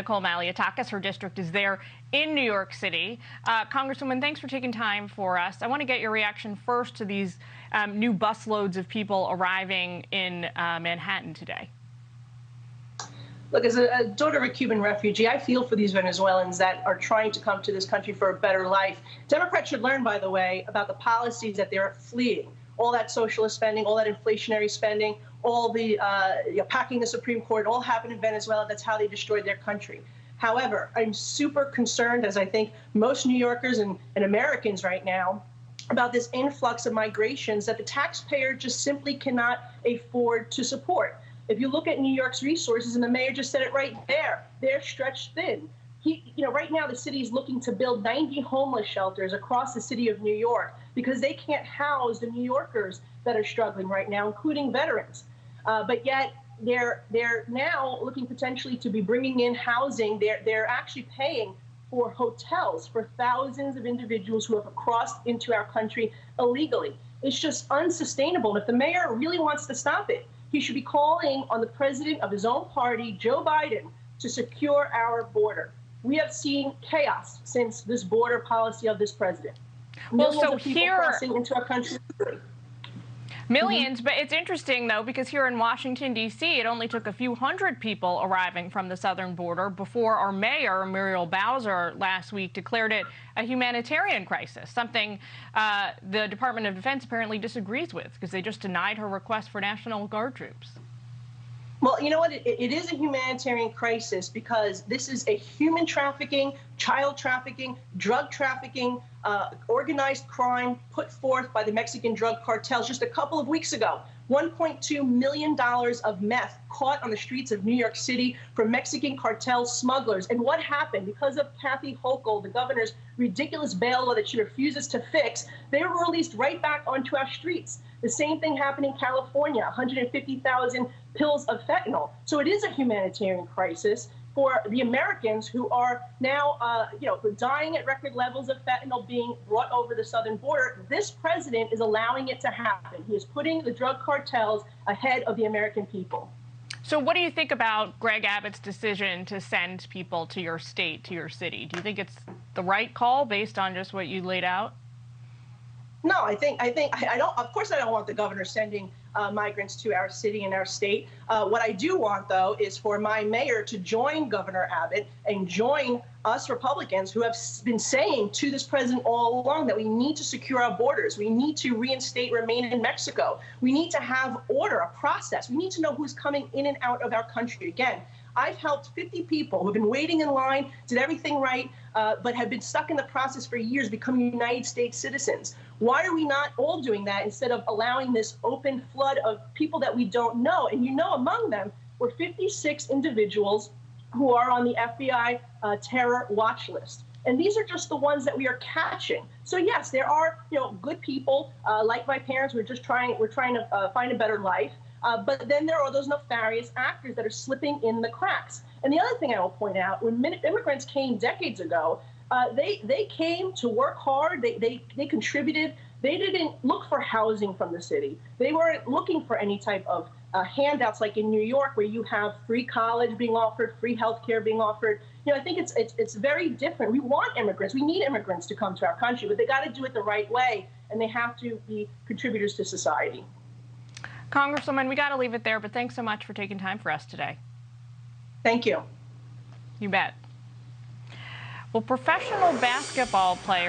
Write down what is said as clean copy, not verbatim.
Malliotakis. Her district is there in New York City. Congresswoman, thanks for taking time for us. I want to get your reaction first to these new busloads of people arriving in Manhattan today. Look, as a daughter of a Cuban refugee, I feel for these Venezuelans that are trying to come to this country for a better life. Democrats should learn, by the way, about the policies that they're fleeing. All that socialist spending, all that inflationary spending, all the packing the Supreme Court, all happened in Venezuela. That's how they destroyed their country. However, I'm super concerned, as I think most New Yorkers and Americans right now, about this influx of migrations that the taxpayer just simply cannot afford to support. If you look at New York's resources, and the mayor just said it right there, they're stretched thin. Right now the city is looking to build 90 homeless shelters across the city of New York because they can't house the New Yorkers that are struggling right now, including veterans. But yet they're now looking potentially to be bringing in housing. They're actually paying for hotels for thousands of individuals who have crossed into our country illegally. It's just unsustainable. And if the mayor really wants to stop it, he should be calling on the president of his own party, Joe Biden, to secure our border. We have seen chaos since this border policy of this president. Millions of people crossing into our country. Millions, but it's interesting, though, because here in Washington, D.C., it only took a few hundred people arriving from the southern border before our mayor, Muriel Bowser, last week declared it a humanitarian crisis, something the Department of Defense apparently disagrees with because they just denied her request for National Guard troops. Well, you know what? It is a humanitarian crisis because this is a human trafficking, child trafficking, drug trafficking, organized crime put forth by the Mexican drug cartels just a couple of weeks ago. $1.2 million of meth caught on the streets of New York City from Mexican cartel smugglers. And what happened? Because of Kathy Hochul, the governor's ridiculous bail law that she refuses to fix, they were released right back onto our streets. The same thing happened in California, 150,000 pills of fentanyl. So it is a humanitarian crisis for the Americans who are now, dying at record levels of fentanyl being brought over the southern border. This president is allowing it to happen. He is putting the drug cartels ahead of the American people. So what do you think about Greg Abbott's decision to send people to your state, to your city? Do you think it's the right call based on just what you laid out? No, I don't. Of course, I don't want the governor sending migrants to our city and our state. What I do want, though, is for my mayor to join Governor Abbott and join us Republicans who have been saying to this president all along that we need to secure our borders. We need to reinstate Remain in Mexico. We need to have order, a process. We need to know who's coming in and out of our country. Again, I've helped 50 people who've been waiting in line, did everything right, but have been stuck in the process for years, becoming United States citizens. Why are we not all doing that instead of allowing this open flood of people that we don't know? And among them were 56 individuals who are on the FBI terror watch list. And these are just the ones that we are catching. So yes, there are good people like my parents. We're trying to find a better life. But then there are those nefarious actors that are slipping in the cracks. And the other thing I will point out, when immigrants came decades ago, they came to work hard. They contributed. They didn't look for housing from the city. They weren't looking for any type of handouts like in New York, where you have free college being offered, free health care being offered. I think it's very different. We want immigrants. We need immigrants to come to our country, but they got to do it the right way, and they have to be contributors to society. Congresswoman, we got to leave it there, but thanks so much for taking time for us today. Thank you. You bet. Well, professional basketball player